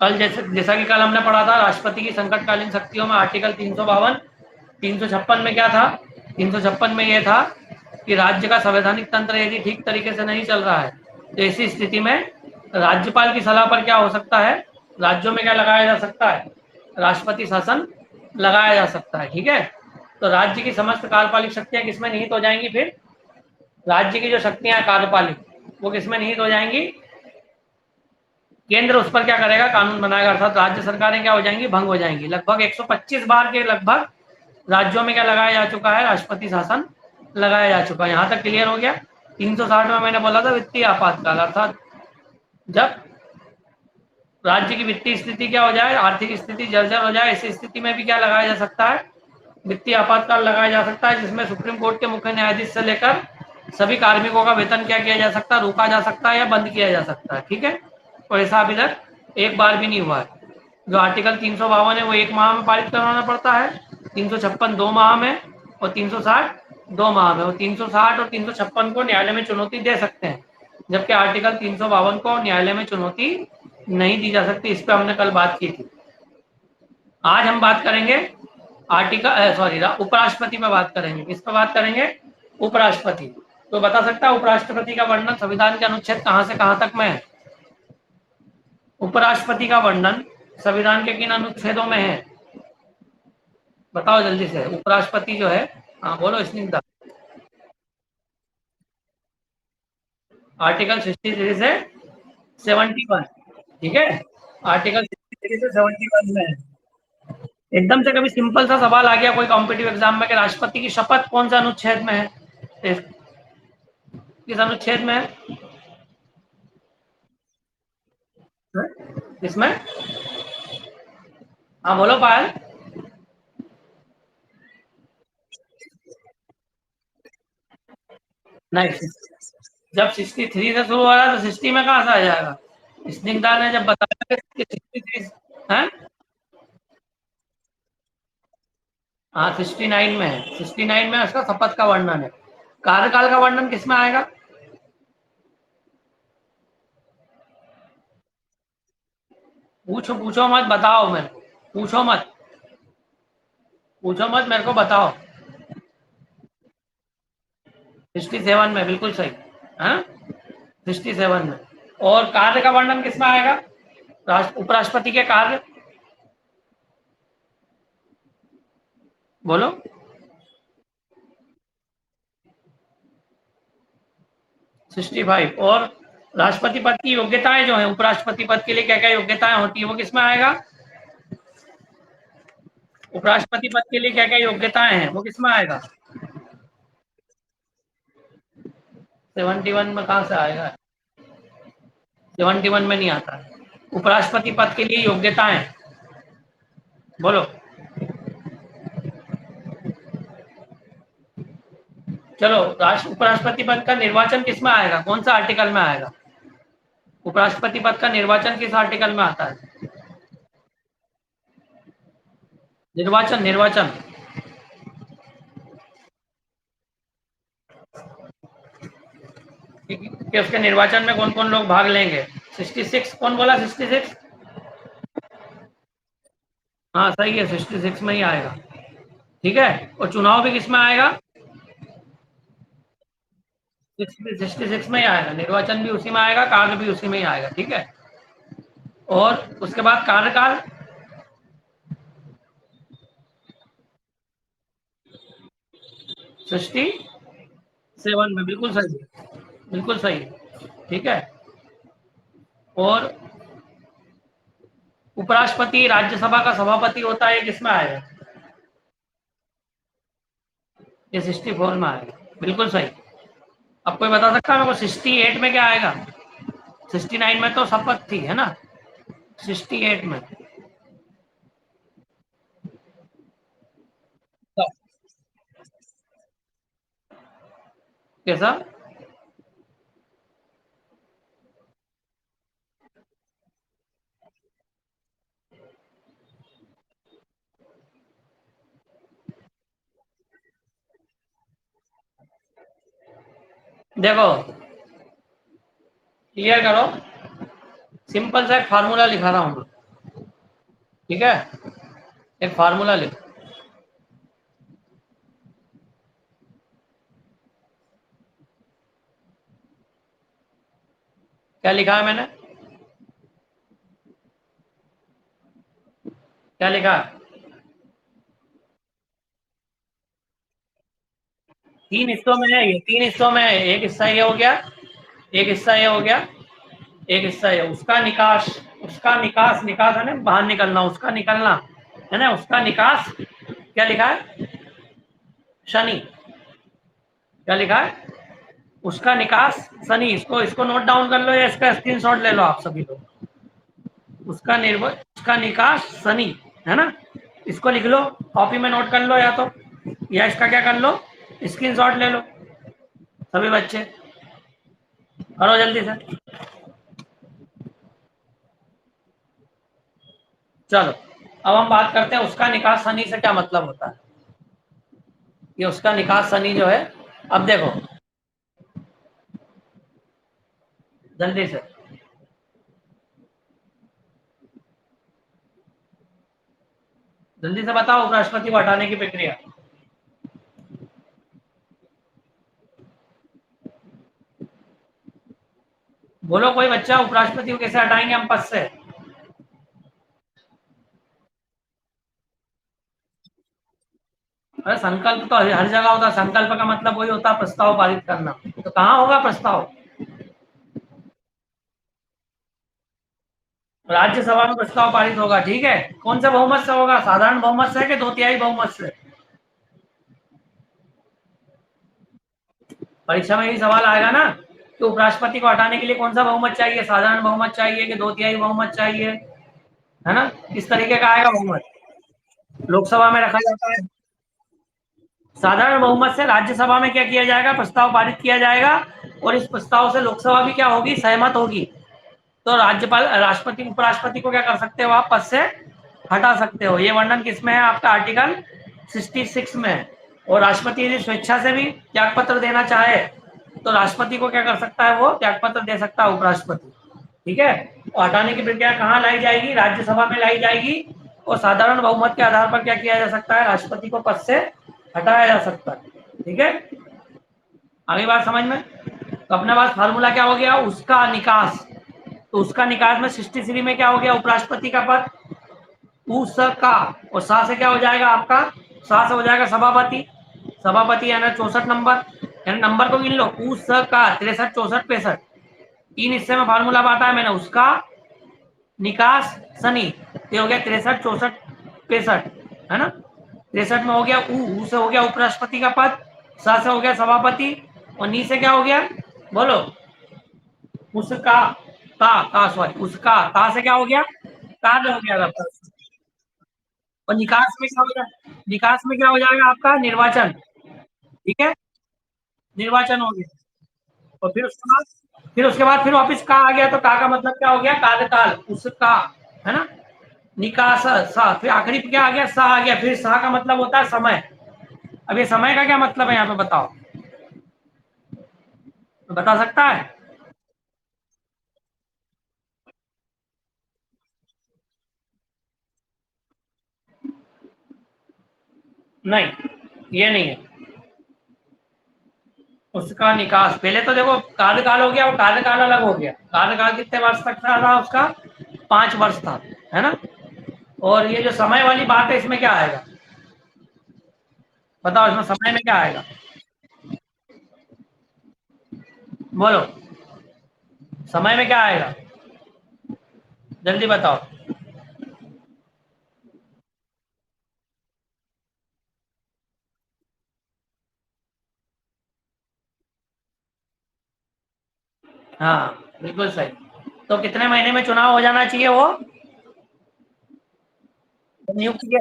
कल जैसा कि कल हमने पढ़ा था राष्ट्रपति की संकटकालीन शक्तियों में आर्टिकल 352 356 में क्या था, 356 में यह था कि राज्य का संवैधानिक तंत्र यदि ठीक तरीके से नहीं चल रहा है तो ऐसी स्थिति में राज्यपाल की सलाह पर क्या हो सकता है, राज्यों में क्या लगाया जा सकता है, राष्ट्रपति शासन लगाया जा सकता है। ठीक है, तो राज्य की समस्त कार्यपालिक शक्तियां किसमें निहित हो जाएंगी, फिर राज्य की जो शक्तियां कार्यपालिक वो किसमें निहित हो जाएंगी, केंद्र उस पर क्या करेगा, कानून बनाएगा, अर्थात राज्य सरकारें क्या हो जाएंगी, भंग हो जाएंगी। लगभग 125 बार के लगभग राज्यों में क्या लगाया जा चुका है, राष्ट्रपति शासन लगाया जा चुका है। यहां तक क्लियर हो गया। 360 में मैंने बोला था वित्तीय आपातकाल, अर्थात जब राज्य की वित्तीय स्थिति क्या हो जाए, आर्थिक स्थिति जर्जर हो जाए, ऐसी स्थिति में भी क्या लगाया जा सकता है, वित्तीय आपातकाल लगाया जा सकता है, जिसमें सुप्रीम कोर्ट के मुख्य न्यायाधीश से लेकर सभी कार्मिकों का वेतन क्या किया जा सकता है, रोका जा सकता है या बंद किया जा सकता है। ठीक है, तो ऐसा अभी तक एक बार भी नहीं हुआ है। जो आर्टिकल 352 है वो 1 माह में पारित करवाना पड़ता है, 356 2 माह में और 360 2 माह में। और 360 और 356 को न्यायालय में चुनौती दे सकते हैं, जबकि आर्टिकल 352 को न्यायालय में चुनौती नहीं दी जा सकती। इस पर हमने कल बात की थी। आज हम बात करेंगे उपराष्ट्रपति पे बात करेंगे। किस पे बात करेंगे, उपराष्ट्रपति। तो बता सकता है उपराष्ट्रपति का वर्णन संविधान के अनुच्छेद कहां से कहां तक में है, उपराष्ट्रपति का वर्णन संविधान के किन अनुच्छेदों में है, बताओ जल्दी से। उपराष्ट्रपति जो है, हाँ बोलो स्निग्धा। आर्टिकल 63 से 71। ठीक है, आर्टिकल 63 से 71 में है। एकदम से कभी सिंपल सा सवाल आ गया कोई कॉम्पिटिटिव एग्जाम में कि राष्ट्रपति की शपथ कौन सा अनुच्छेद में है, किस अनुच्छेद में है, इसमें, हाँ बोलो पायल। नहीं, जब 63 से शुरू हो रहा है तो 60 में कहाँ से आ जाएगा, स्निग्धा ने जब बताया कि 63 है, हाँ 69 में है, 69 में उसका शपथ का वर्णन है। कार्यकाल का वर्णन किसमें आएगा, पूछो पूछो मत, बताओ मेरे को, पूछो मत, पूछो मत, मेरे को बताओ। 67 में, बिल्कुल सही। हाँ 67 में। और कार्य का वर्णन किसमें आएगा, उपराष्ट्रपति के कार्य, बोलो। 65। और राष्ट्रपति पद की योग्यताएं जो है, उपराष्ट्रपति पद के लिए क्या क्या योग्यताएं होती है वो किसमें आएगा, उपराष्ट्रपति पद के लिए क्या क्या योग्यताएं हैं वो किसमें आएगा, 71 में कहां से आएगा, 71 में नहीं आता है। उपराष्ट्रपति पद के लिए योग्यताएं, बोलो। चलो, राष्ट्र उपराष्ट्रपति पद का निर्वाचन किसमें आएगा, कौन सा आर्टिकल में आएगा, उपराष्ट्रपति पद का निर्वाचन किस आर्टिकल में आता है, निर्वाचन, निर्वाचन कि उसके निर्वाचन में कौन कौन लोग भाग लेंगे, 66, कौन बोला 66, हाँ सही है, 66 में ही आएगा। ठीक है, और चुनाव भी किसमें आएगा, 66 में ही आएगा, निर्वाचन भी उसी में आएगा, कार्य भी उसी में ही आएगा। ठीक है, और उसके बाद कार्यकाल, 67 में, बिल्कुल सही, बिल्कुल सही। ठीक है, और उपराष्ट्रपति राज्यसभा का सभापति होता है, किसमें आएगा, ये 64 में आएगा, बिल्कुल सही। अब कोई बता सकता है मेरे को 68 में क्या आएगा, 69 में तो शपथ थी, है ना, 68 में तो कैसा, देखो क्लियर करो, सिंपल सा एक फार्मूला लिखा रहा हूं मैं, ठीक है, एक फार्मूला लिखो। क्या लिखा है मैंने, क्या लिखा है? 3 हिस्सों में है ये, 3 हिस्सों में है। एक हिस्सा ये हो गया, एक हिस्सा ये हो गया, एक हिस्सा ये। उसका निकास, उसका निकास, निकास है ना बाहर निकलना, उसका निकलना है ना, उसका निकास क्या लिखा है? शनि। क्या लिखा है? उसका निकास शनि। इसको इसको नोट डाउन कर लो या इसका स्क्रीनशॉट ले लो आप सभी लोग। उसका निर्भर, उसका निकास शनि, है ना। इसको लिख लो, कॉपी में नोट कर लो, या इसका क्या कर लो, स्क्रीनशॉट ले लो सभी बच्चे। करो जल्दी से। चलो अब हम बात करते हैं उसका निकास शनि से क्या मतलब होता है। ये उसका निकास शनि जो है, अब देखो जल्दी से, जल्दी से बताओ उपराष्ट्रपति को हटाने की प्रक्रिया। बोलो कोई बच्चा, उपराष्ट्रपति को कैसे हटाएंगे हम पद से? अरे संकल्प तो हर जगह होता है। संकल्प का मतलब वही होता है प्रस्ताव पारित करना। तो कहाँ होगा प्रस्ताव? राज्यसभा में प्रस्ताव पारित होगा, ठीक है। कौन से बहुमत से होगा? साधारण बहुमत से कि 2/3 बहुमत से? परीक्षा में भी सवाल आएगा ना कि उपराष्ट्रपति को हटाने के लिए कौन सा बहुमत चाहिए, साधारण बहुमत चाहिए कि 2/3 बहुमत चाहिए, है ना। किस तरीके का आएगा बहुमत? लोकसभा में रखा जाता है साधारण बहुमत से। राज्यसभा में क्या किया जाएगा? प्रस्ताव पारित किया जाएगा, और इस प्रस्ताव से लोकसभा भी क्या होगी? सहमत होगी। तो राज्यपाल, राष्ट्रपति, उपराष्ट्रपति को क्या कर सकते हो आप? पद से हटा सकते हो। ये वर्णन किसमें है? आपका आर्टिकल 66 में है। और राष्ट्रपति यदि स्वेच्छा से भी त्याग पत्र देना चाहे तो राष्ट्रपति को क्या कर सकता है? वो त्याग पत्र दे सकता है उपराष्ट्रपति, ठीक है। और हटाने की प्रक्रिया कहाँ लाई जाएगी? राज्यसभा में लाई जाएगी, और साधारण बहुमत के आधार पर क्या किया जा सकता है? राष्ट्रपति को पद से हटाया जा सकता है, ठीक है। आगे बात समझ में? तो अपने पास फार्मूला क्या हो गया? उसका निकास। तो उसका निकास में 63 में क्या हो गया? उपराष्ट्रपति का पद उ स का, और सा से क्या हो जाएगा आपका? सा से हो जाएगा सभापति। सभापति यानी 64 नंबर, यानी नंबर को गिन लो। उ स का 63, 64, 65, 3 हिस्से में फार्मूला बांटा है मैंने। उसका निकास शनि, ये हो गया 63, 64, 65, है ना। 63 में हो गया उ से हो गया उपराष्ट्रपति का पद, सा से हो गया सभापति, और नी से क्या हो गया? बोलो। उसका, का सॉरी, उसका का से क्या हो गया? कार्य हो गया आपका। और निकास में क्या हो जाएगा? निकास में क्या हो जाएगा आपका? निर्वाचन, ठीक है। निर्वाचन हो गया। और फिर उसके बाद फिर वापिस का आ गया, तो का मतलब क्या हो गया? कार्यकाल, उसका, है ना। निकास सा, फिर आखिरी क्या आ गया? सा आ गया। फिर सा का मतलब होता है समय। अब ये समय का क्या मतलब है यहाँ पे बताओ, तो बता सकता है? नहीं, ये नहीं है। उसका निकास पहले तो देखो, कार्यकाल हो गया और कार्यकाल अलग हो गया। कार्यकाल कितने वर्ष तक था उसका? 5 वर्ष था, है ना। और ये जो समय वाली बात है, इसमें क्या आएगा बताओ? इसमें समय में क्या आएगा? बोलो, समय में क्या आएगा? जल्दी बताओ। हाँ बिल्कुल सही। तो कितने महीने में चुनाव हो जाना चाहिए वो नियुक्ति के?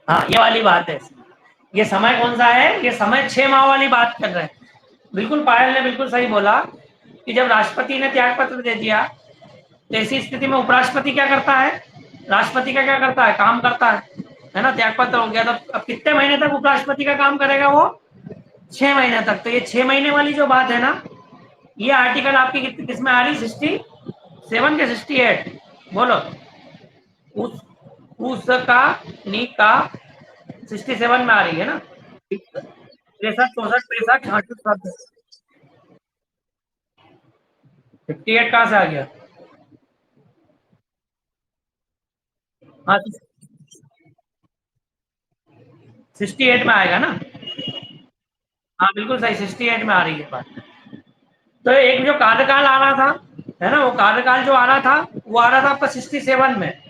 हाँ ये वाली बात है। ये समय कौन सा है? ये समय 6 माह वाली बात कर रहे हैं। बिल्कुल, पायल ने बिल्कुल सही बोला कि जब राष्ट्रपति ने त्याग पत्र दे दिया, तो ऐसी स्थिति में उपराष्ट्रपति क्या करता है? राष्ट्रपति का क्या करता है? काम करता है ना। त्याग पत्र हो गया, तो अब कितने महीने तक उपराष्ट्रपति का काम करेगा वो? 6 महीने तक। तो ये 6 महीने वाली जो बात है ना, ये आर्टिकल आपकी किस में आ रही? 67 के 68? बोलो। उस का नी का 67 में आ रही है ना। 63 64 65 66 67। 58 कहाँ से आ गया? हाँ 68 में आएगा ना। हाँ बिल्कुल सही, 68 में आ रही है बात। तो एक जो कार्यकाल आ रहा था, है ना, वो कार्यकाल जो आ रहा था, वो आ रहा था आपका 67 में।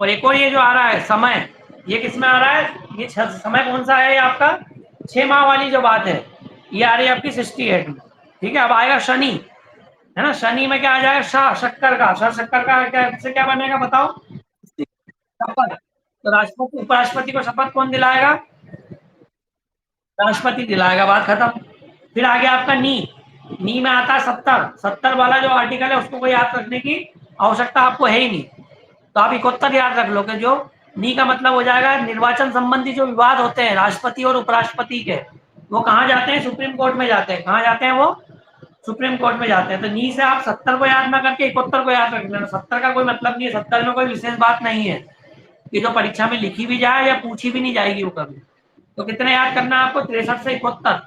और एक और ये जो आ रहा है समय, ये किस में आ रहा है? ये समय कौन सा है? ये आपका 6 माह वाली जो बात है, ये आ रही है आपकी 68 में। ठीक है, अब आएगा शनि, है ना। शनि में क्या आ जाएगा? शाह शक्कर का, शाह शक्कर का क्या से क्या बनेगा बताओ? शपथ। तो राष्ट्रपति उपराष्ट्रपति को शपथ कौन दिलाएगा? राष्ट्रपति दिलाएगा, बात खत्म। फिर आ गया आपका नी में आता है 70। 70 वाला जो आर्टिकल है उसको कोई याद रखने की आवश्यकता आपको है ही नहीं। तो आप 71 याद रख लो कि जो नी का मतलब हो जाएगा निर्वाचन संबंधी जो विवाद होते हैं राष्ट्रपति और उपराष्ट्रपति के, वो कहाँ जाते हैं? सुप्रीम कोर्ट में जाते हैं। कहाँ जाते हैं वो? सुप्रीम कोर्ट में जाते हैं। तो नी से आप 70 को याद ना करके 71 को याद रख लेना। 70 का कोई मतलब नहीं है, 70 में कोई विशेष बात नहीं है कि जो परीक्षा में लिखी भी जाए या पूछी भी नहीं जाएगी वो कभी। तो कितने याद करना है आपको? 63 से 71।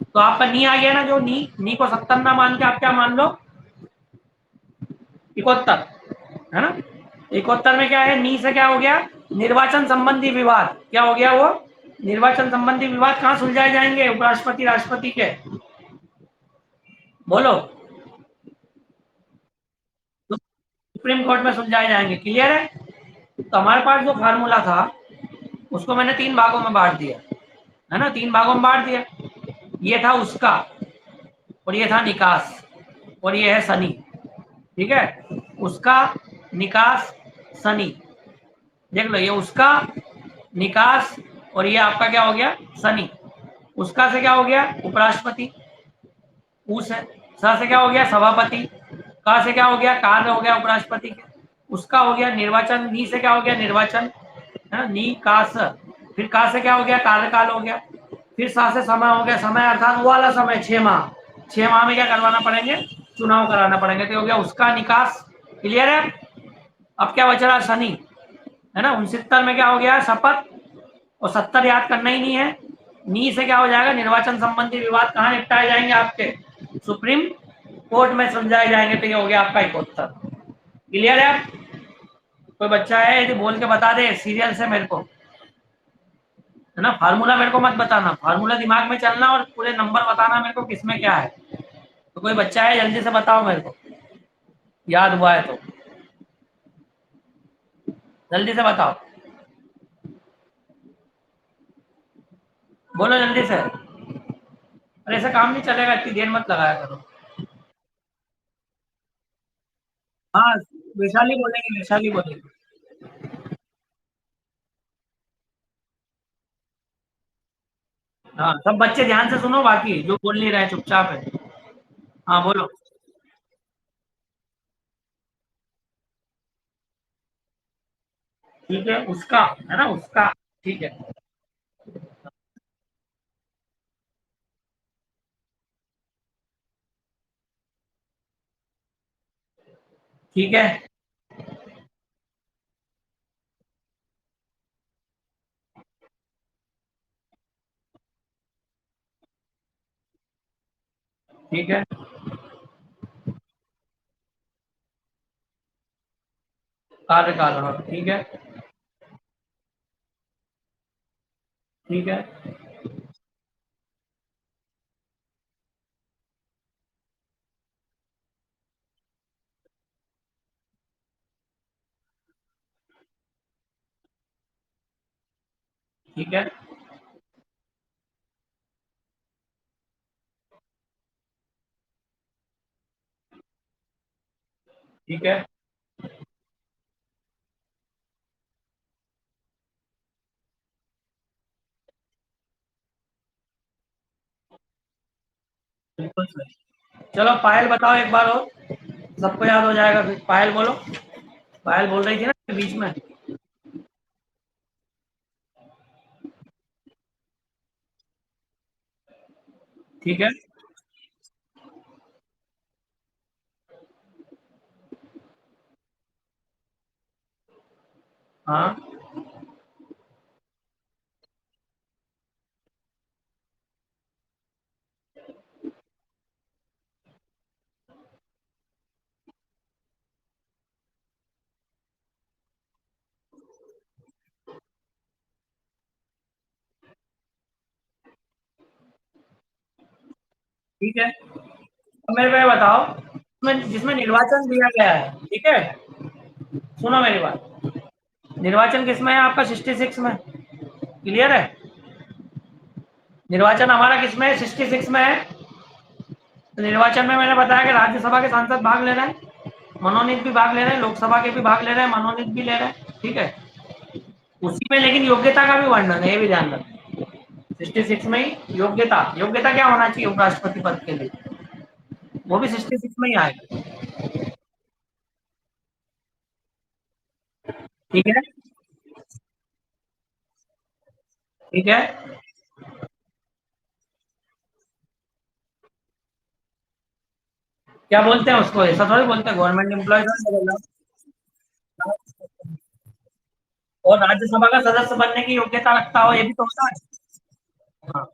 तो आपका नी आ गया ना, जो नी को 70 ना मान के आप क्या मान लो? 71, है ना। 71 में क्या है? नी से क्या हो गया? निर्वाचन संबंधी विवाद। क्या हो गया वो? निर्वाचन संबंधी विवाद कहाँ सुलझाए जाएंगे? उपराष्ट्रपति राष्ट्रपति के, बोलो। तो सुप्रीम कोर्ट में सुलझाए जाएंगे। क्लियर है? तो हमारे पास जो फार्मूला था उसको मैंने 3 भागों में बांट दिया, है ना। 3 भागों में बांट दिया। ये था उसका, और ये था निकास, और ये है सनी। ठीक है, उसका, निकास, सनी। देख लो, ये उसका, निकास, और ये आपका क्या हो गया? सनी। उसका से क्या हो गया? उपराष्ट्रपति। उस सा से क्या हो गया? सभापति। का से क्या हो गया? कार्य हो गया उपराष्ट्रपति के। उसका हो गया निर्वाचन। नी से क्या हो गया? निर्वाचन, है ना। नी का स। फिर का से क्या हो गया? कार्यकाल हो गया। फिर सा से समय हो गया। समय अर्थात वो वाला समय, 6 माह। 6 माह में क्या करवाना पड़ेंगे? चुनाव कराना पड़ेंगे। तो हो गया उसका, निकास। क्लियर है? अब क्या बच रहा? शनि, है ना। 69 में क्या हो गया? शपथ। और 70 याद करना ही नहीं है। नी से क्या हो जाएगा? निर्वाचन संबंधी विवाद कहाँ निपटाए जाएंगे? आपके सुप्रीम कोर्ट में सुलझाए जाएंगे। तो ये हो गया आपका 71। क्लियर है? कोई बच्चा है यदि बोल के बता दे सीरियल से मेरे को, है ना। फार्मूला मेरे को मत बताना, फार्मूला दिमाग में चलना और पूरे नंबर बताना मेरे को किसमें क्या है। तो कोई बच्चा है जल्दी से बताओ मेरे को, याद हुआ है तो जल्दी से बताओ। बोलो जल्दी से। अरे ऐसा काम नहीं चलेगा, इतनी देर मत लगाया करो। हाँ, वैशाली बोलेंगे, वैशाली बोलेंगे। हाँ, सब बच्चे ध्यान से सुनो, बाकी जो बोल नहीं रहे चुपचाप है। हाँ बोलो। ठीक है, उसका, है ना, उसका। ठीक है। ठीक है। ठीक है। कार्यकाल, हाँ ठीक है। ठीक है। ठीक है। ठीक है। बिल्कुल सही। चलो पायल बताओ एक बार और, सबको याद हो जाएगा। फिर पायल बोलो। पायल बोल रही थी ना बीच में। ठीक है। हाँ ठीक है। अब मेरे को ये बताओ, जिसमें निर्वाचन दिया गया है, ठीक है, सुनो मेरी बात। निर्वाचन किसमें है आपका? 66 में। क्लियर है? निर्वाचन हमारा किसमें है? 66 में है। तो निर्वाचन में मैंने बताया कि राज्यसभा के सांसद भाग ले रहे हैं, मनोनीत भी भाग ले रहे हैं, लोकसभा के भी भाग ले रहे हैं, मनोनीत भी ले रहे हैं, ठीक है। उसी में लेकिन योग्यता का भी वर्णन है, ये भी ध्यान रखना। 66 में ही योग्यता, योग्यता क्या होना चाहिए उपराष्ट्रपति पद के लिए, वो भी 66 में ही आएगा। ठीक है। ठीक है। क्या बोलते हैं उसको? ऐसा थोड़ी बोलते हैं, गवर्नमेंट एम्प्लॉय। और राज्यसभा का सदस्य बनने की योग्यता रखता हो, ये भी तो होता है। हाँ।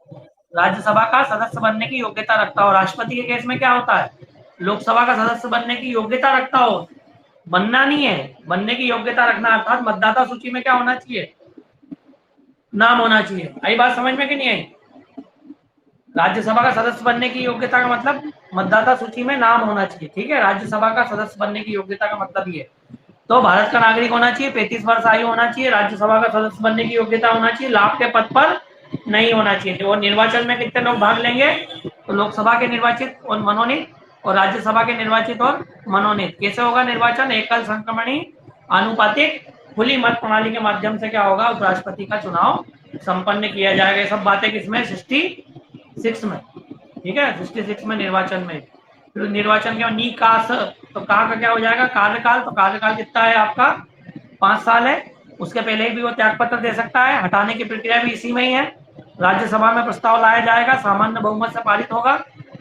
राज्यसभा का सदस्य बनने की योग्यता रखता हो। राष्ट्रपति के केस में क्या होता है? लोकसभा का सदस्य बनने की योग्यता रखता हो, बनना नहीं है, बनने की योग्यता रखना, अर्थात मतदाता सूची में क्या होना चाहिए? नाम होना चाहिए। आई बात समझ में कि नहीं आई? राज्यसभा का सदस्य बनने की योग्यता का मतलब मतदाता सूची में नाम होना चाहिए, ठीक है। राज्यसभा का सदस्य बनने की योग्यता का मतलब ये। तो भारत का नागरिक होना चाहिए, 35 वर्ष आयु होना चाहिए, राज्यसभा का सदस्य बनने की योग्यता होना चाहिए, लाभ के पद पर नहीं होना चाहिए। और निर्वाचन में कितने लोग भाग लेंगे? तो लोकसभा के निर्वाचित और मनोनीत, और राज्यसभा के निर्वाचित और मनोनीत। कैसे होगा निर्वाचन? एकल संक्रमणी आनुपातिक खुली मत प्रणाली के माध्यम से क्या होगा? उपराष्ट्रपति का चुनाव संपन्न किया जाएगा। ये सब बातें किसमें? 66 में। ठीक है, 66 में निर्वाचन में। फिर निर्वाचन के बाद नी का स, तो का क्या हो जाएगा? कार्यकाल। तो कार्यकाल कितना है आपका? 5 साल है। उसके पहले ही भी वो त्याग पत्र दे सकता है। हटाने की प्रक्रिया भी इसी में ही है। राज्यसभा में प्रस्ताव लाया जाएगा, सामान्य बहुमत से पारित होगा,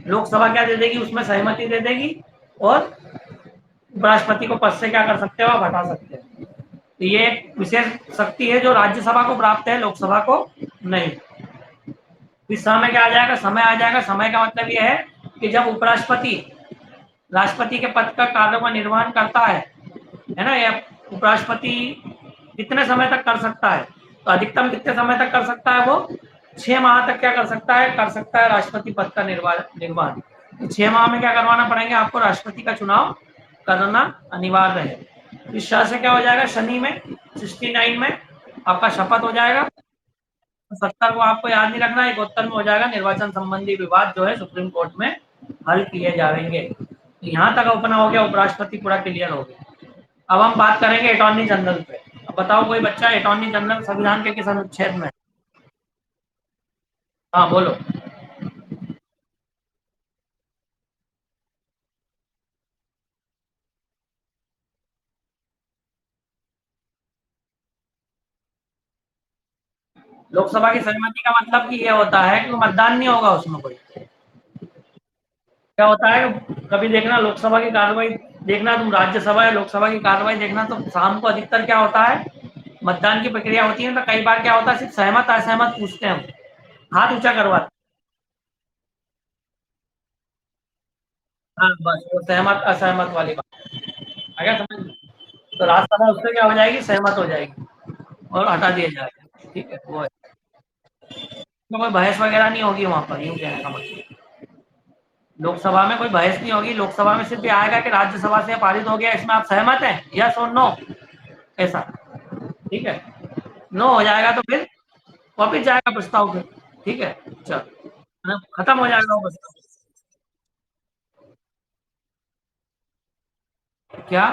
लोकसभा क्या दे देगी? उसमें सहमति दे देगी, और उपराष्ट्रपति को पद से क्या कर सकते हो? आप हटा सकते हैं। तो ये एक विशेष शक्ति है जो राज्यसभा को प्राप्त है, लोकसभा को नहीं। इस समय क्या आ जाएगा? समय आ जाएगा। समय का मतलब यह है कि जब उपराष्ट्रपति राष्ट्रपति के पद का कार्य का निर्वहन करता है ना, या उपराष्ट्रपति कितने समय तक कर सकता है? तो अधिकतम कितने समय तक कर सकता है वो? 6 माह तक क्या कर सकता है? कर सकता है राष्ट्रपति पद का निर्वहन। तो 6 माह में क्या करवाना पड़ेंगे आपको? राष्ट्रपति का चुनाव करना अनिवार्य है। इस शाह से क्या हो जाएगा? शनि में 69 में आपका शपथ हो जाएगा। 70 को आपको याद नहीं रखना, 71 में हो जाएगा निर्वाचन संबंधी विवाद जो है सुप्रीम कोर्ट में हल किए जाएंगे। तो यहाँ तक अपना हो गया, उपराष्ट्रपति पूरा क्लियर हो गया। अब हम बात करेंगे अटॉर्नी जनरल पे। अब बताओ कोई बच्चा, अटॉर्नी जनरल संविधान के किस अनुच्छेद में? हाँ बोलो। लोकसभा की सहमति का मतलब कि ये होता है कि मतदान नहीं होगा उसमें कोई। क्या होता है, कभी देखना लोकसभा की कार्रवाई, देखना तुम राज्यसभा या लोकसभा की कार्रवाई देखना, तो शाम को अधिकतर क्या होता है? मतदान की प्रक्रिया होती है, तो कई बार क्या होता है, सिर्फ सहमत असहमत पूछते हैं, हाथ ऊंचा करवाते हैं। हाँ बस वो सहमत असहमत वाली बात। अगर समझ, तो राज्यसभा उससे क्या हो जाएगी? सहमत हो जाएगी और हटा दिया जाएगा। ठीक है, वो है। तो कोई बहस वगैरह नहीं होगी वहां पर, यूँ कहने का मतलब। लोकसभा में कोई बहस नहीं होगी। लोकसभा में सिर्फ ये आएगा कि राज्यसभा से पारित हो गया, इसमें आप सहमत हैं, यस और नो, ऐसा। ठीक है। नो हो जाएगा तो फिर वापिस जाएगा प्रस्ताव फिर। ठीक है, चलो खत्म हो जाएगा वो प्रस्ताव। क्या?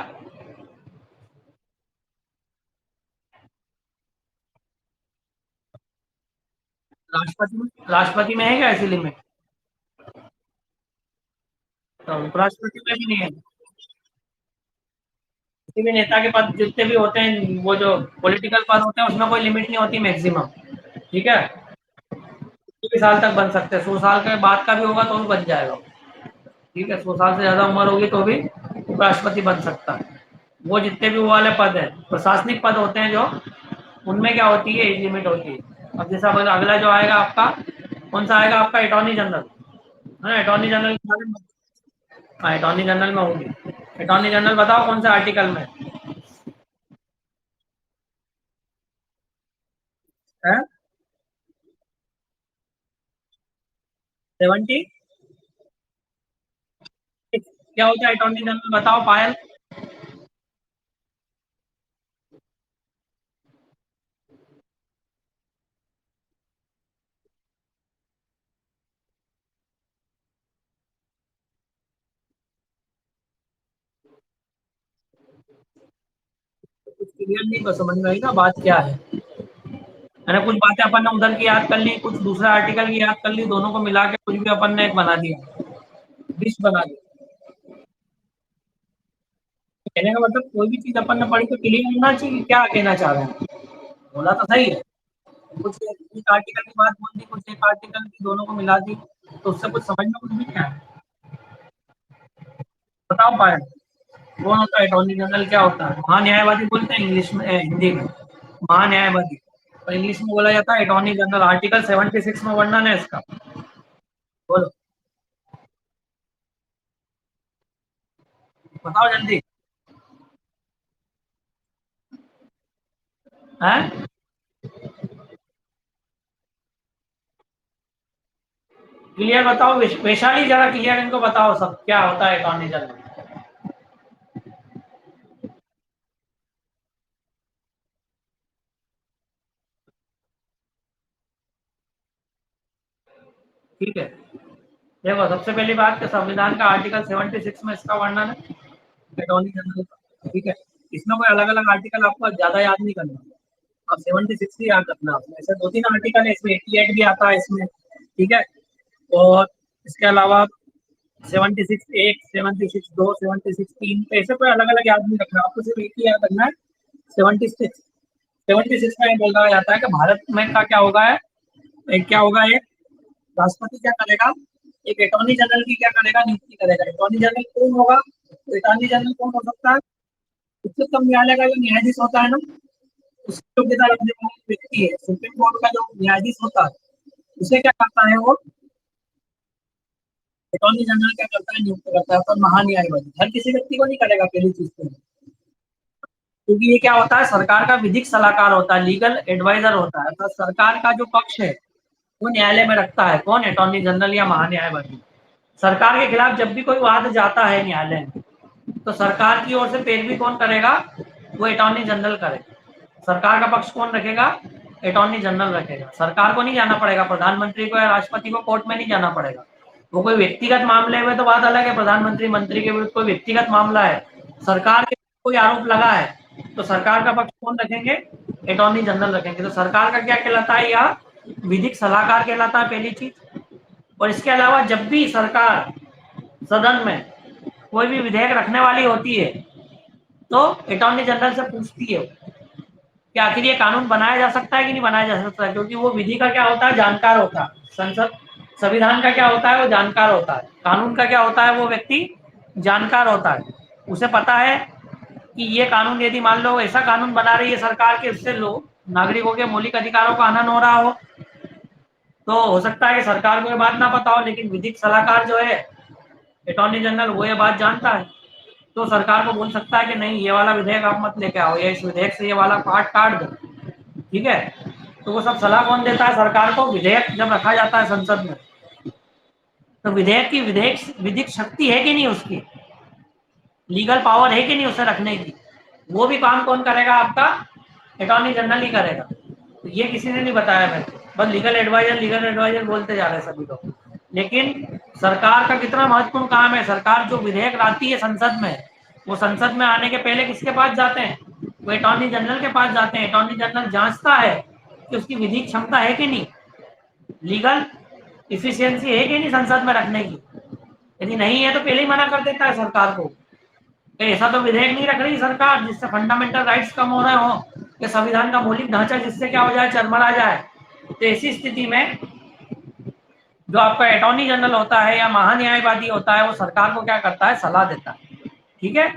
राष्ट्रपति में है क्या ऐसी लिमिट? तो उपराष्ट्रपति में भी नहीं है। किसी भी नेता के पद जितने भी होते हैं, वो जो पॉलिटिकल पद होते हैं, उसमें कोई लिमिट नहीं होती मैक्सिमम। ठीक है, किसी भी साल तक बन सकते हैं, 100 साल के बाद का भी होगा तो भी बन जाएगा। ठीक है, 100 साल से ज्यादा उम्र होगी तो भी उपराष्ट्रपति बन सकता है। वो जितने भी वो वाले पद है, प्रशासनिक पद होते हैं जो, उनमें क्या होती है, एज लिमिट होती है। अब जैसा अगला जो आएगा आपका, कौन सा आएगा आपका, अटॉर्नी जनरल है ना। अटॉर्नी जनरल के बारे में, हाँ अटॉर्नी जनरल में होगी। अटॉर्नी जनरल बताओ कौन सा आर्टिकल में है। 76। क्या होता है अटॉर्नी जनरल, बताओ पायल। कुछ क्लियर नहीं को समझ में आई ना बात क्या है। मैंने कुछ बातें अपन ने उधर की याद कर ली, कुछ दूसरा आर्टिकल की याद कर ली, दोनों को मिला के कुछ भी अपन ने एक बना दिया, डिश बना दी। कहने का मतलब कोई भी चीज अपन ने पढ़ी तो क्लियर होना चाहिए कि क्या कहना चाह रहे हैं। बोला तो सही है। कुछ एक आर्टिकल की बात बोल दी, कुछ एक आर्टिकल की, दोनों को मिला दी, तो उससे कुछ समझ में कुछ भी नहीं आया। बताओ पाए, कौन होता है अटॉर्नी जनरल, क्या होता है। महान्यायवादी बोलते हैं इंग्लिश में, हिंदी में महान्यायवादी, और इंग्लिश में बोला जाता है अटॉर्नी जनरल। आर्टिकल 76 में वर्णन है इसका। बोलो, बताओ जल्दी। है, क्लियर बताओ, वैशाली जरा क्लियर इनको बताओ सब, क्या होता है अटॉर्नी जनरल। ठीक है, देखो सबसे पहली बात कि संविधान का आर्टिकल 76 में इसका वर्णन है अटॉर्नी जनरल का। ठीक है, इसमें कोई अलग अलग आर्टिकल आपको ज्यादा याद नहीं करना, आप 76 ही याद रखना। आपने ऐसे दो तीन आर्टिकल है इसमें, 88 भी आता है इसमें। ठीक है, और इसके अलावा 76 एक, 76 दो, 76 तीन, तो ऐसे कोई अलग अलग याद नहीं रखना आपको, सिर्फ एक ही याद रखना है, 76। 76 में ये बोला जाता है कि भारत में का क्या होगा है, एक क्या होगा, एक राष्ट्रपति क्या करेगा, एक अटॉर्नी जनरल की क्या करेगा, नियुक्ति करेगा। अटॉर्नी जनरल कौन होगा, तो अटॉर्नी जनरल कौन हो सकता है, उच्चतम न्यायालय का जो न्यायाधीश होता है ना, उसकी योग्यता रखने वाला व्यक्ति है। सुप्रीम कोर्ट का जो न्यायाधीश होता है, उसे क्या करता है वो, अटॉर्नी जनरल क्या करता है, नियुक्त करता है। पर महान्यायवादी हर किसी व्यक्ति को नहीं करेगा, पहली चीज तो, क्योंकि ये क्या होता है, सरकार का विधिक सलाहकार होता है, लीगल एडवाइजर होता है। तो सरकार का जो पक्ष है वो न्यायालय में रखता है कौन, अटॉर्नी जनरल या महान्यायवादी। सरकार के खिलाफ जब भी कोई वाद जाता है न्यायालय में, तो सरकार की ओर से पैरवी कौन करेगा, वो अटॉर्नी जनरल करेगा। सरकार का पक्ष कौन रखेगा, अटॉर्नी जनरल रखेगा। सरकार को नहीं जाना पड़ेगा, प्रधानमंत्री को या राष्ट्रपति को कोर्ट में नहीं जाना पड़ेगा। वो कोई व्यक्तिगत मामले में तो बात अलग है, प्रधानमंत्री मंत्री के विरुद्ध कोई व्यक्तिगत मामला है, सरकार के कोई आरोप लगा है, तो सरकार का पक्ष कौन रखेंगे, अटॉर्नी जनरल रखेंगे। तो सरकार का क्या कहलाता है, या विधिक सलाहकार कहलाता है, पहली चीज। और इसके अलावा जब भी सरकार सदन में कोई भी विधेयक रखने वाली होती है, तो अटॉर्नी जनरल से पूछती है कि आखिर ये कानून बनाया जा सकता है कि नहीं बनाया जा सकता है, क्योंकि वो विधि का क्या होता है, जानकार होता है। संसद, संविधान का क्या होता है, वो जानकार होता है। कानून का क्या होता है, वो व्यक्ति जानकार होता है। उसे पता है कि ये कानून, यदि मान लो ऐसा कानून बना रही है सरकार के, इससे लोग नागरिकों के मौलिक अधिकारों का हनन हो रहा हो, तो हो सकता है कि सरकार को ये बात ना पता हो, लेकिन विधिक सलाहकार जो है अटॉर्नी जनरल, वो ये बात जानता है। तो सरकार को बोल सकता है कि नहीं, ये वाला विधेयक आप मत लेके आओ, या इस विधेयक से ये वाला पार्ट काट दो। ठीक है, तो वो सब सलाह कौन देता है, सरकार को। विधेयक जब रखा जाता है संसद में, तो विधेयक की विधेयक विधिक शक्ति है कि नहीं, उसकी लीगल पावर है कि नहीं उसे रखने की, वो भी काम कौन करेगा, आपका अटॉर्नी जनरल ही करेगा। तो ये किसी ने नहीं बताया मेरे को, बस लीगल एडवाइजर बोलते जा रहे हैं सभी लोग। लेकिन सरकार का कितना महत्वपूर्ण काम है, सरकार जो विधेयक लाती है संसद में, वो संसद में आने के पहले किसके पास जाते हैं, वो अटॉर्नी जनरल के पास जाते हैं। अटॉर्नी जनरल जांचता है कि उसकी विधिक क्षमता है कि नहीं, लीगल इफिशियंसी है कि नहीं संसद में रखने की। यदि नहीं है तो पहले ही मना कर देता है सरकार को, ऐसा तो विधेयक नहीं रख रही सरकार जिससे फंडामेंटल राइट्स कम हो रहे हो, या संविधान का मौलिक ढांचा जिससे क्या हो जाए, चरमरा जाए। तो ऐसी स्थिति में जो आपका अटॉर्नी जनरल होता है या महान्यायवादी होता है, वो सरकार को क्या करता है, सलाह देता है। ठीक है,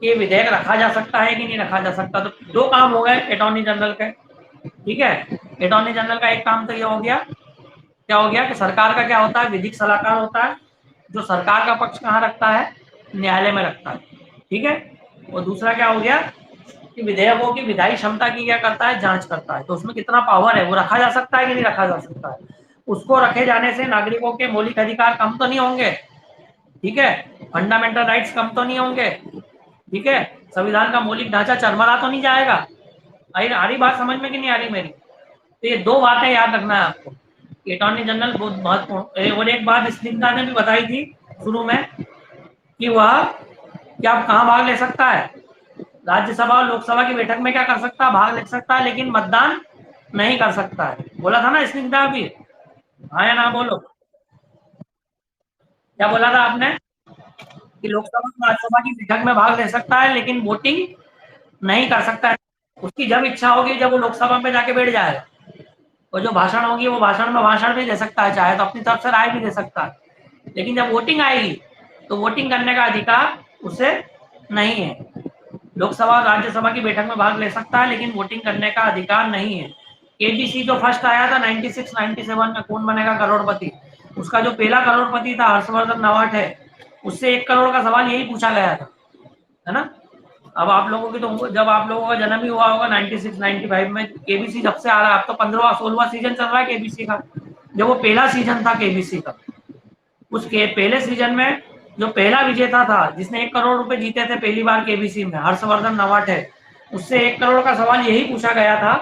कि विधेयक रखा जा सकता है कि नहीं रखा जा सकता। तो दो काम हो गए अटॉर्नी जनरल के, ठीक है। अटॉर्नी जनरल का एक काम तो ये हो गया, क्या हो गया कि सरकार का क्या होता है, विधिक सलाहकार होता है, जो सरकार का पक्ष कहाँ रखता है, न्यायालय में रखता है, ठीक है। और दूसरा क्या हो गया कि विधेयकों की विधायी क्षमता की क्या करता है, जांच करता है। तो उसमें कितना पावर है, वो रखा जा सकता है कि नहीं रखा जा सकता है। उसको रखे जाने से नागरिकों के मौलिक अधिकार कम तो नहीं होंगे, ठीक है, फंडामेंटल राइट्स कम तो नहीं होंगे, ठीक है, संविधान का मौलिक ढांचा चरमरा तो नहीं जाएगा। आ रही बात समझ में कि नहीं आ रही मेरी। तो ये दो बातें याद रखना है आपको, अटॉर्नी जनरल बहुत महत्वपूर्ण। और एक बात स्निग्धा ने भी बताई थी शुरू में कि वह क्या कहाँ भाग ले सकता है, राज्यसभा और लोकसभा की बैठक में क्या कर सकता है, भाग ले सकता है, लेकिन मतदान नहीं कर सकता है। बोला था ना स्निग्धा अभी, हाँ या ना बोलो, क्या बोला था आपने कि लोकसभा और राज्यसभा की बैठक में भाग ले सकता है लेकिन वोटिंग नहीं कर सकता है। उसकी जब इच्छा होगी जब वो लोकसभा में जाके बैठ जाएगा, और जो भाषण होगी वो भाषण में भाषण भी दे सकता है, चाहे तो अपनी तरफ से राय भी दे सकता है, लेकिन जब वोटिंग आएगी तो वोटिंग करने का अधिकार उसे नहीं है। लोकसभा और राज्यसभा की बैठक में भाग ले सकता है लेकिन वोटिंग करने का अधिकार नहीं है। केबीसी जो फर्स्ट आया था 96 97 में, कौन बनेगा करोड़पति, उसका जो पहला करोड़पति था हर्षवर्धन नवाट है, उससे 1 करोड़ का सवाल यही पूछा गया था, है ना। अब आप लोगों की तो जब आप लोगों का जन्म ही हुआ होगा 96 95 में, केबीसी जब से आ रहा है, अब तो 15वां 16वां सीजन चल रहा है केबीसी का। जब वो पहला सीजन था केबीसी का, उसके पहले सीजन में जो पहला विजेता था जिसने 1 करोड़ रुपए जीते थे पहली बार केबीसी में, हर्षवर्धन नवाटे, उससे 1 करोड़ का सवाल यही पूछा गया था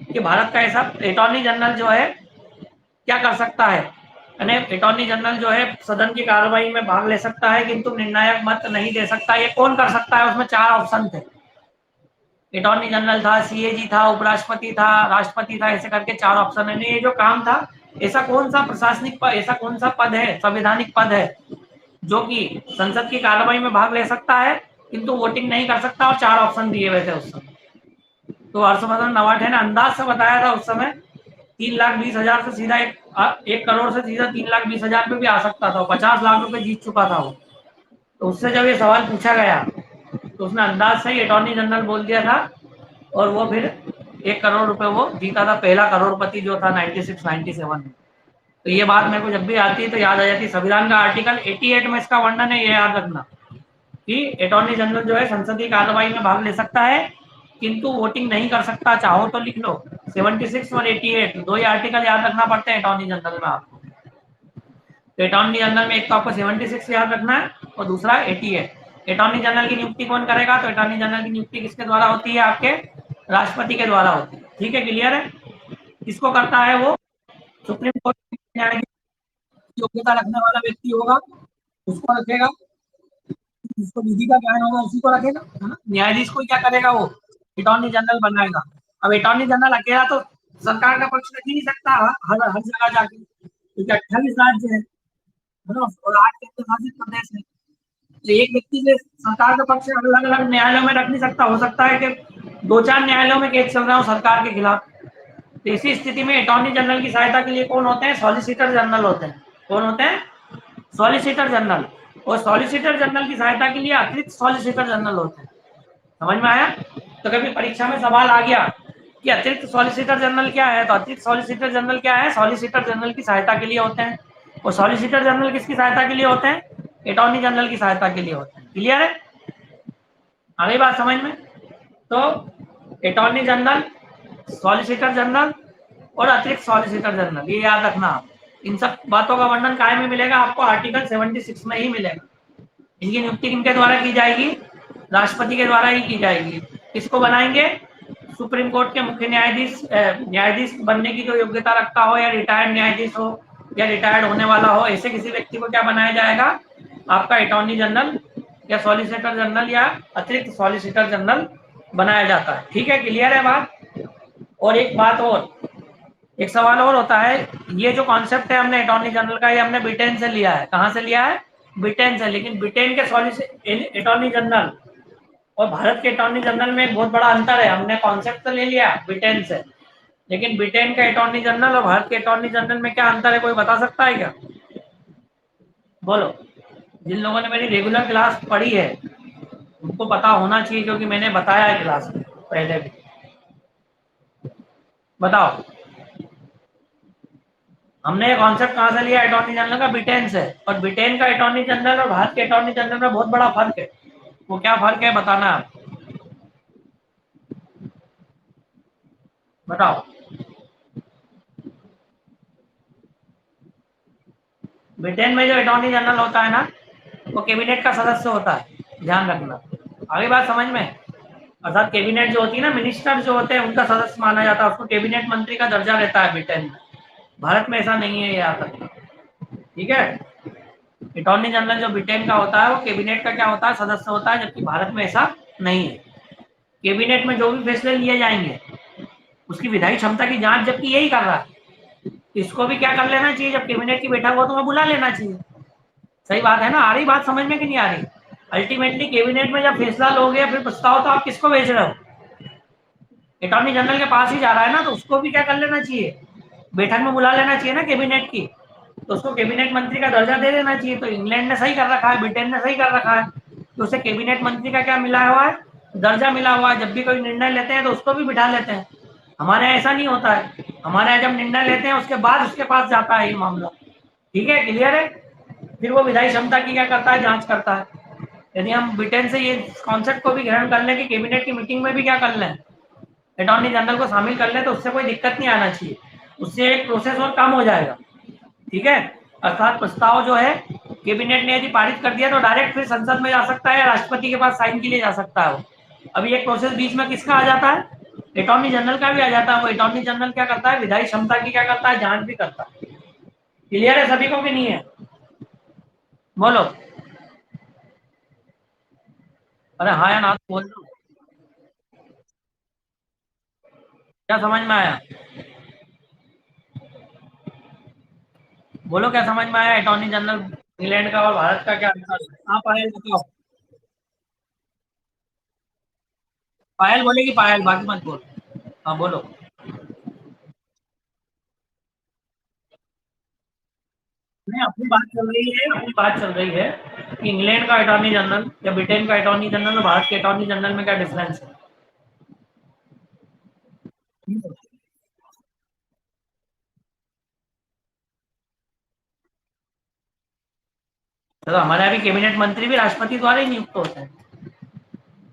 कि भारत का ऐसा अटॉर्नी जनरल जो है क्या कर सकता है, यानी अटॉर्नी जनरल जो है सदन की कार्रवाई में भाग ले सकता है किंतु निर्णायक मत नहीं दे सकता। ये कौन कर सकता है, उसमें 4 ऑप्शन थे। अटॉर्नी जनरल था, सीएजी था, उपराष्ट्रपति था, राष्ट्रपति था, ऐसे करके 4 ऑप्शन है। ये जो काम था, ऐसा कौन सा प्रशासनिक पद, ऐसा कौन सा पद है, संवैधानिक पद है जो कि संसद की कार्रवाई में भाग ले सकता है किंतु वोटिंग नहीं कर सकता, और 4 ऑप्शन दिए हुए थे उस समय। तो हर्षवर्धन नवाटे ने अंदाज से बताया था उस समय 3,20,000 से सीधा 1 करोड़ से सीधा 3,20,000 पे भी आ सकता था, 50 लाख रुपए जीत चुका था वो। तो उससे जब ये सवाल पूछा गया तो उसने अंदाज से ही अटॉर्नी जनरल बोल दिया था, और वो फिर 1 करोड़ रुपए वो जीता था, पहला करोड़पति जो था 96 97 में। तो ये बात मेरे को जब भी आती है तो याद आ जाती है। संविधान का आर्टिकल 88 में इसका वर्णन है, ये याद रखना कि अटॉर्नी जनरल जो है संसदीय कार्रवाई में भाग ले सकता है किंतु वोटिंग नहीं कर सकता। चाहो तो लिख लो 76 और 88, दो ही आर्टिकल याद रखना पड़ते हैं अटॉर्नी जनरल में आपको। तो अटॉर्नी जनरल में एक तो आपको 76 याद रखना है और दूसरा 88। अटॉर्नी जनरल की नियुक्ति कौन करेगा, तो अटॉर्नी जनरल की नियुक्ति किसके द्वारा होती है, आपके राष्ट्रपति के द्वारा होती है, ठीक है, क्लियर है। किसको करता है वो, सुप्रीम कोर्ट न्यायाधीश, योग्यता रखने वाला व्यक्ति होगा उसको रखेगा, जिसको विधि का ज्ञान होगा उसी को रखेगा, है ना। न्यायाधीश को क्या करेगा, वो अटॉर्नी जनरल बनाएगा। अब अटॉर्नी जनरल अकेला तो सरकार का पक्ष रख ही नहीं सकता हर हर जगह जाके, क्योंकि 28 राज्य है ना, और 8 केंद्र शासित प्रदेश है। तो एक व्यक्ति से सरकार का पक्ष अलग अलग न्यायालयों में रख नहीं सकता। हो सकता है कि 2-4 न्यायालयों में केस चल रहा हो सरकार के खिलाफ। तो इसी स्थिति में अटॉर्नी जनरल की सहायता के लिए कौन होते हैं, सॉलिसिटर जनरल होते हैं। कौन होते हैं, सॉलिसिटर जनरल। और सॉलिसिटर जनरल की सहायता के लिए अतिरिक्त सॉलिसिटर जनरल होते हैं। समझ में आया। तो कभी परीक्षा में सवाल आ गया कि अतिरिक्त सॉलिसिटर जनरल क्या है, तो अतिरिक्त सॉलिसिटर जनरल क्या है, सॉलिसिटर जनरल की सहायता के लिए होते हैं। और सॉलिसिटर जनरल किसकी सहायता के लिए होते हैं, अटॉर्नी जनरल की सहायता के लिए होते हैं। क्लियर है, आ गई बात समझ में। तो अटॉर्नी जनरल, सॉलिसिटर जनरल और अतिरिक्त सॉलिसिटर जनरल, ये याद रखना आप। इन सब बातों का वर्णन काय में मिलेगा आपको, आर्टिकल 76 में ही मिलेगा। इनकी नियुक्ति किनके द्वारा की जाएगी, राष्ट्रपति के द्वारा ही की जाएगी। किसको बनाएंगे, सुप्रीम कोर्ट के मुख्य न्यायाधीश, न्यायाधीश बनने की जो योग्यता रखता हो, या रिटायर्ड न्यायाधीश हो, या रिटायर्ड होने वाला हो, ऐसे किसी व्यक्ति को क्या बनाया जाएगा, आपका अटॉर्नी जनरल या सॉलिसिटर जनरल या अतिरिक्त सॉलिसिटर जनरल बनाया जाता है। ठीक है, क्लियर है बात। और एक बात और, एक सवाल और होता है, ये जो कॉन्सेप्ट है हमने अटॉर्नी जनरल का, ये हमने ब्रिटेन से लिया है। कहाँ से लिया है, ब्रिटेन से। लेकिन ब्रिटेन के अटॉर्नी जनरल और भारत के अटॉर्नी जनरल में एक बहुत बड़ा अंतर है। हमने कॉन्सेप्ट तो ले लिया ब्रिटेन से, लेकिन ब्रिटेन के अटॉर्नी जनरल और भारत के अटॉर्नी जनरल में क्या अंतर है, कोई बता सकता है क्या, बोलो। जिन लोगों ने मेरी रेगुलर क्लास पढ़ी है उनको पता होना चाहिए, क्योंकि मैंने बताया है क्लास में पहले भी। बताओ, हमने ये कॉन्सेप्ट कहाँ से लिया? अटॉर्नी जनरल का ब्रिटेन से। और ब्रिटेन का अटॉर्नी जनरल और भारत के अटॉर्नी जनरल में बहुत बड़ा फर्क है। वो क्या फर्क है बताना आप। बताओ। ब्रिटेन में जो अटॉर्नी जनरल होता है ना, वो कैबिनेट का सदस्य होता है, ध्यान रखना। आगे बात समझ में? अर्थात कैबिनेट जो होती है ना, मिनिस्टर जो होते हैं उनका सदस्य माना जाता है, उसको कैबिनेट मंत्री का दर्जा रहता है ब्रिटेन में। भारत में ऐसा नहीं है, ये याद रखना। ठीक है। अटॉर्नी जनरल जो ब्रिटेन का होता है वो कैबिनेट का क्या होता है? सदस्य होता है, जबकि भारत में ऐसा नहीं है। कैबिनेट में जो भी फैसले लिए जाएंगे उसकी विधायी क्षमता की जांच जबकि यही कर रहा है, इसको भी क्या कर लेना चाहिए? जब कैबिनेट की बैठक हो तो वह बुला लेना चाहिए। सही बात है ना? आ रही बात समझ में कि नहीं आ रही? अल्टीमेटली कैबिनेट में जब फैसला लोगे फिर प्रस्ताव तो आप किसको भेज रहे हो? अटॉर्नी जनरल के पास ही जा रहा है ना, तो उसको भी क्या कर लेना चाहिए? बैठक में बुला लेना चाहिए ना कैबिनेट की। तो उसको कैबिनेट मंत्री का दर्जा दे देना चाहिए। तो इंग्लैंड ने सही कर रखा है, ब्रिटेन ने सही कर रखा है कि उसे कैबिनेट मंत्री का क्या मिला हुआ है? दर्जा मिला हुआ है। जब भी कोई निर्णय लेते हैं तो उसको भी बिठा लेते हैं। हमारे यहाँ ऐसा नहीं होता है। हमारे यहाँ जब निर्णय लेते हैं उसके बाद उसके पास जाता है ये मामला। ठीक है, क्लियर है? फिर वो विधायी क्षमता की क्या करता है? जांच करता है। यदि हम ब्रिटेन से ये कॉन्सेप्ट को भी ग्रहण कर लें कि कैबिनेट की मीटिंग में भी क्या कर लें, अटॉर्नी जनरल को शामिल कर लें, तो उससे कोई दिक्कत नहीं आना चाहिए। उससे एक प्रोसेस और कम हो जाएगा। ठीक है। अर्थात प्रस्ताव जो है कैबिनेट ने यदि पारित कर दिया तो डायरेक्ट फिर संसद में जा सकता है या राष्ट्रपति के पास साइन के लिए जा सकता है वो। अभी एक प्रोसेस बीच में किसका आ जाता है? अटॉर्नी जनरल का भी आ जाता है। वो अटॉर्नी जनरल क्या करता है? विधायी क्षमता की क्या करता है? जांच भी करता है। क्लियर है सभी को कि नहीं है? बोलो। अरे हाँ या ना तो बोल दो। क्या समझ में आया? बोलो क्या समझ में आया? अटॉर्नी जनरल इंग्लैंड का और भारत का क्या अंतर है? हाँ पायल बताओ। पायल बोलेगी, पायल, बाकी मत बोल। हाँ बोलो। नहीं, अपनी बात चल रही है, अपनी बात चल रही है कि इंग्लैंड का अटॉर्नी जनरल या ब्रिटेन का अटॉर्नी जनरल और भारत के अटॉर्नी जनरल में क्या डिफरेंस है। तो हमारे यहाँ भी कैबिनेट मंत्री भी राष्ट्रपति द्वारा ही नियुक्त होते हैं।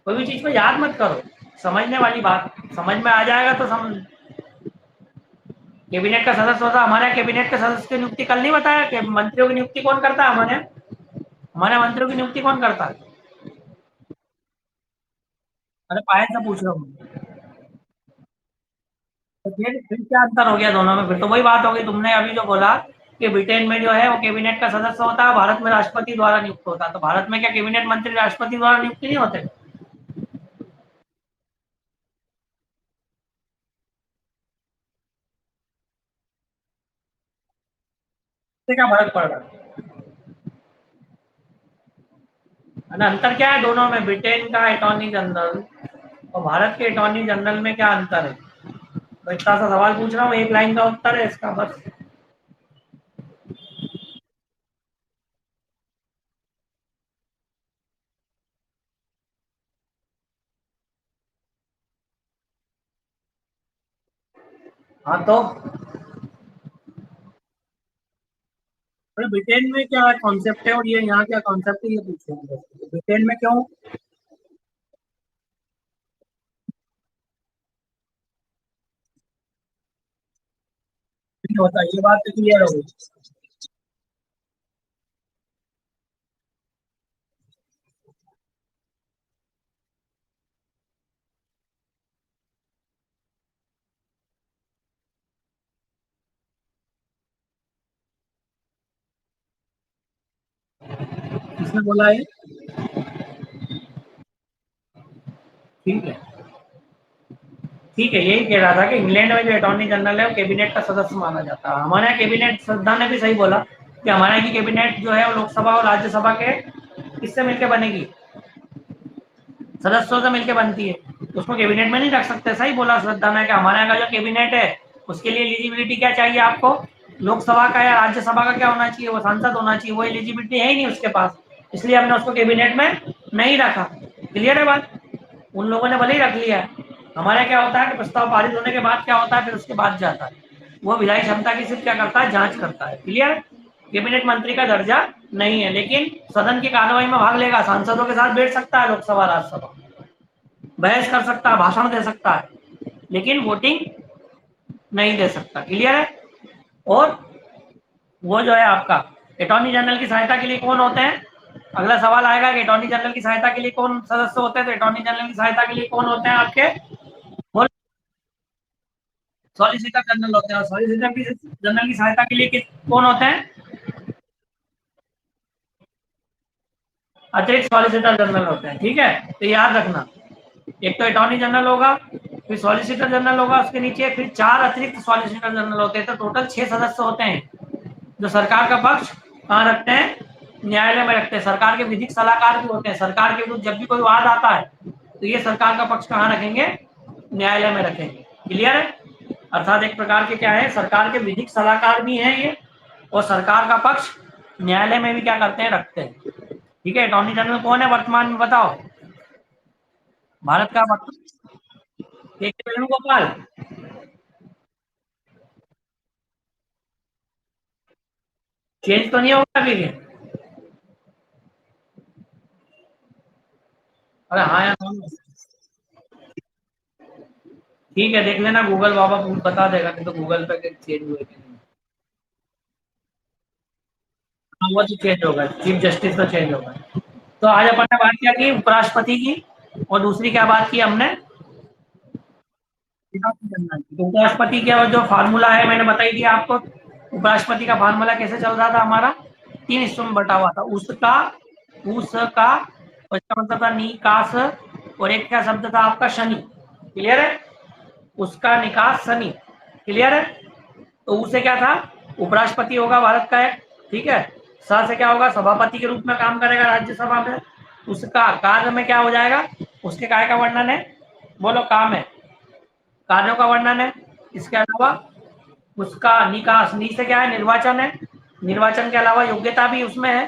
कोई भी चीज को याद मत करो, समझने वाली बात। समझ में आ जाएगा तो समझ। कैबिनेट का सदस्य होता है हमारे यहाँ। कैबिनेट के सदस्य की नियुक्ति कल नहीं बताया कि मंत्रियों की नियुक्ति कौन करता है हमारे यहाँ? हमारे मंत्रियों की नियुक्ति कौन करता है? अरे पायल से पूछ रहा हूँ। तो फिर क्या अंतर हो गया दोनों में? फिर तो वही बात हो गई। तुमने अभी जो बोला कि ब्रिटेन में जो है वो कैबिनेट का सदस्य होता है, भारत में राष्ट्रपति द्वारा नियुक्त होता है। तो भारत में क्या कैबिनेट मंत्री राष्ट्रपति द्वारा नियुक्त नहीं होते? इससे क्या फर्क पड़ रहा है ना? अंतर क्या है दोनों में? ब्रिटेन का अटॉर्नी जनरल और भारत के अटॉर्नी जनरल में क्या अंतर है? तो इतना सा सवाल पूछ रहा हूँ, एक लाइन का उत्तर है इसका बस। हाँ तो ब्रिटेन में क्या कॉन्सेप्ट है और ये यहाँ क्या कॉन्सेप्ट है, ये पूछ रहा हूँ। ब्रिटेन में क्यों नहीं होता, ये बात तो क्लियर हो गई। किसने बोला है? ठीक है। ठीक है, यही कह रहा था कि इंग्लैंड में जो अटॉर्नी जनरल है वो कैबिनेट का सदस्य माना जाता है। हमारे यहाँ कैबिनेट, श्रद्धा ने भी सही बोला कि हमारे यहाँ की कैबिनेट जो है वो लोकसभा और राज्यसभा के किससे मिलकर बनेगी? सदस्यों से मिलकर बनती है। तो उसको कैबिनेट में नहीं रख सकते। सही बोला श्रद्धा ने कि हमारे यहाँ का जो कैबिनेट है उसके लिए एलिजिबिलिटी क्या चाहिए आपको? लोकसभा का या राज्यसभा का क्या होना चाहिए? वो सांसद होना चाहिए। वो एलिजिबिलिटी है ही नहीं उसके पास, इसलिए हमने उसको कैबिनेट में नहीं रखा। क्लियर है बात? उन लोगों ने भले ही रख लिया है। हमारे क्या होता है कि प्रस्ताव पारित होने के बाद क्या होता है, फिर उसके बाद जाता है वो विधायी क्षमता की सिर्फ क्या करता है, जांच करता है। क्लियर? कैबिनेट मंत्री का दर्जा नहीं है, लेकिन सदन की कार्रवाई में भाग लेगा, सांसदों के साथ बैठ सकता है, लोकसभा राज्यसभा बहस कर सकता है, भाषण दे सकता है, लेकिन वोटिंग नहीं दे सकता। क्लियर है? और वो जो है आपका अटॉर्नी जनरल की सहायता के लिए कौन होते हैं? अगला सवाल आएगा कि अटॉर्नी जनरल की सहायता के लिए कौन सदस्य होते हैं, तो अटॉर्नी जनरल की सहायता के लिए कौन होते हैं आपके? सॉलिसिटर जनरल होते हैं। और सॉलिसिटर जनरल की सहायता के लिए कौन होते हैं? अतिरिक्त सॉलिसिटर जनरल होते हैं। ठीक है, तो याद रखना, एक तो अटॉर्नी जनरल होगा, फिर सॉलिसिटर जनरल होगा, उसके नीचे फिर 4 अतिरिक्त सॉलिसिटर जनरल होते हैं, तो टोटल 6 सदस्य होते हैं जो सरकार का पक्ष कहाँ रखते हैं? न्यायालय में रखते हैं। सरकार के विधिक सलाहकार भी होते हैं। सरकार के विरुद्ध जब भी कोई वाद आता है तो ये सरकार का पक्ष कहाँ रखेंगे? न्यायालय में रखेंगे। क्लियर है? अर्थात एक प्रकार के क्या है, सरकार के विधिक सलाहकार भी हैं ये, और सरकार का पक्ष न्यायालय में भी क्या करते हैं, रखते हैं। ठीक है, अटॉर्नी जनरल कौन है वर्तमान में, बताओ? भारत का के वेणुगोपाल। चेंज तो नहीं होगा अभी भी? अरे हाँ यार, ठीक है, देख लेना, गूगल बाबा बता देगा, नहीं तो गूगल पे चेंज हुए कि नहीं। हाँ, वो तो चेंज होगा, चीफ जस्टिस तो चेंज होगा। तो आज अपन ने बात क्या की, उपराष्ट्रपति की, और दूसरी क्या बात की हमने? तो उपराष्ट्रपति का जो फार्मूला है मैंने बताई दिया आपको। उपराष्ट्रपति का फार्मूला कैसे चल रहा था हमारा? 3 हिस्सों में बटा हुआ था, उसका, उसका, और इसका मतलब था निकास, और एक क्या शब्द था आपका? शनि। क्लियर है? उसका निकास शनि। क्लियर है? तो उसे क्या था? उपराष्ट्रपति होगा भारत का एक। ठीक है, सा से क्या होगा? सभापति के रूप में काम करेगा राज्यसभा में। उसका कार्य में क्या हो जाएगा? उसके काय का वर्णन है, बोलो? काम है, कार्यों का वर्णन है। इसके अलावा उसका निकास, नी से क्या है? निर्वाचन है। निर्वाचन के अलावा योग्यता भी उसमें है,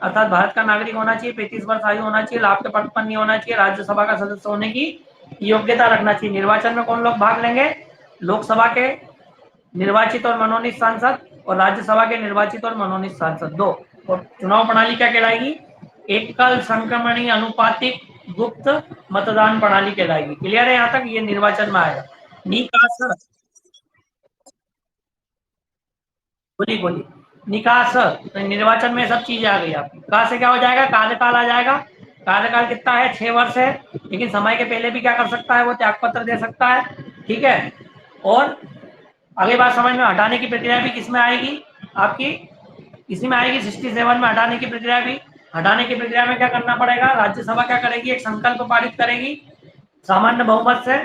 अर्थात भारत का नागरिक होना चाहिए, 35 वर्ष आयु होना चाहिए, लाभ के पद पर नहीं होना चाहिए, राज्यसभा का सदस्य होने की योग्यता रखना चाहिए। निर्वाचन में कौन लोग भाग लेंगे? लोकसभा के निर्वाचित और मनोनीत सांसद, और राज्यसभा के निर्वाचित और मनोनीत सांसद, दो। और चुनाव प्रणाली क्या कहलाएगी? एकल संक्रमणीय अनुपातिक गुप्त मतदान प्रणाली कहलाएगी। क्लियर है? यहाँ तक ये निर्वाचन में आएगा। निकास, बोली बोली, निकास, तो निर्वाचन में सब चीज आ गई आपकी। कहा से क्या हो जाएगा? कार्यकाल आ जाएगा। कार्यकाल कितना है? 6 वर्ष है, लेकिन समय के पहले भी क्या कर सकता है वो? त्यागपत्र दे सकता है। ठीक है, और अगली बात समझ में, हटाने की प्रक्रिया भी किसमें आएगी आपकी? इसी में आएगी, 67 में हटाने की प्रक्रिया भी। हटाने की प्रक्रिया में क्या करना पड़ेगा? राज्यसभा क्या करेगी? एक संकल्प पारित करेगी सामान्य बहुमत से,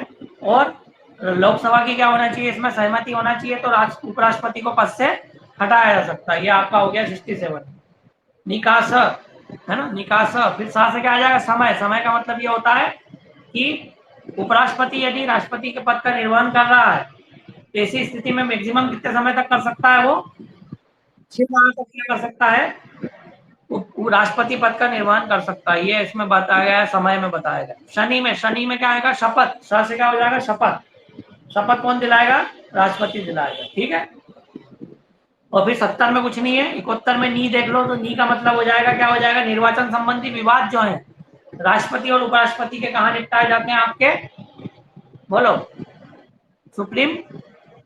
और लोकसभा की क्या होना चाहिए? इसमें सहमति होना चाहिए, तो उपराष्ट्रपति को पद से हटाया जा सकता है। ये आपका हो गया 67। निकास है ना, निकास। फिर सा से क्या आ जाएगा? समय। समय का मतलब ये होता है कि उपराष्ट्रपति यदि राष्ट्रपति के पद का निर्वहन कर रहा है, तो ऐसी स्थिति में मैक्सिमम कितने समय तक कर सकता है वो? 6 माह तक क्या कर सकता है? वो राष्ट्रपति पद का निर्वहन कर सकता है। ये इसमें बताया गया है, समय में बताया गया। शनि में, शनि में क्या आएगा? शपथ। श से क्या हो जाएगा? शपथ। शपथ कौन दिलाएगा? राष्ट्रपति दिलाएगा। ठीक है, और फिर 70 में कुछ नहीं है। 71 में नी देख लो, तो नी का मतलब हो जाएगा, क्या हो जाएगा? निर्वाचन संबंधी विवाद जो है राष्ट्रपति और उपराष्ट्रपति के कहा निपटाए जाते हैं आपके? बोलो? सुप्रीम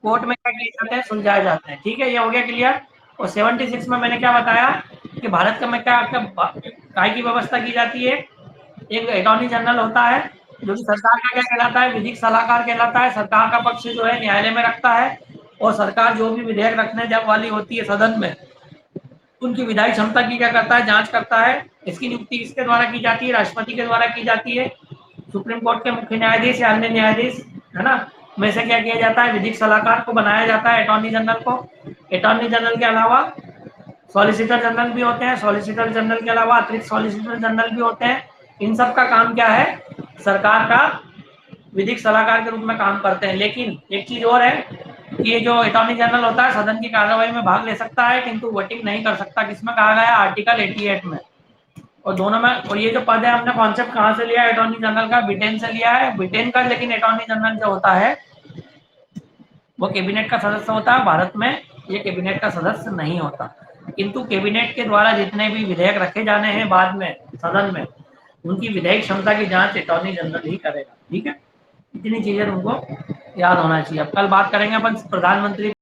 कोर्ट में क्या किए जाते हैं? सुलझाए जाते हैं। ठीक है, ये हो गया क्लियर। और 76 में मैंने क्या बताया कि भारत का में क्या काय की व्यवस्था की जाती है? एक अटॉर्नी जनरल होता है जो कि सरकार का क्या कहलाता है? विधिक सलाहकार कहलाता है। सरकार का पक्ष जो है न्यायालय में रखता है, और सरकार जो भी विधेयक रखने जब वाली होती है सदन में, उनकी विधायी क्षमता की क्या करता है? जांच करता है। इसकी नियुक्ति किसके द्वारा की जाती है? राष्ट्रपति के द्वारा की जाती है। सुप्रीम कोर्ट के मुख्य न्यायाधीश या अन्य न्यायाधीश, है ना, में से क्या किया जाता है? विधिक सलाहकार को बनाया जाता है, अटॉर्नी जनरल को। अटॉर्नी जनरल के अलावा सॉलिसिटर जनरल भी होते हैं। सॉलिसिटर जनरल के अलावा अतिरिक्त सॉलिसिटर जनरल भी होते हैं। इन सब का काम क्या है? सरकार का विधिक सलाहकार के रूप में काम करते हैं। लेकिन एक चीज और है कि ये जो अटॉर्नी जनरल होता है सदन की कार्रवाई में भाग ले सकता है, किंतु वोटिंग नहीं कर सकता। किसमें कहा गया? आर्टिकल 88 में। और दोनों में, और ये जो पद है हमने कॉन्सेप्ट कहाँ से लिया है अटॉर्नी जनरल का? ब्रिटेन से लिया है। ब्रिटेन का लेकिन अटॉर्नी जनरल जो होता है वो कैबिनेट का सदस्य होता है। भारत में ये कैबिनेट का सदस्य नहीं होता, किंतु कैबिनेट के द्वारा जितने भी विधेयक रखे जाने हैं बाद में सदन में, उनकी विधायिक क्षमता की जांच अटॉर्नी जनरल ही करेगा। ठीक है, इतनी चीजें तुमको याद होना चाहिए। अब कल बात करेंगे अपन प्रधानमंत्री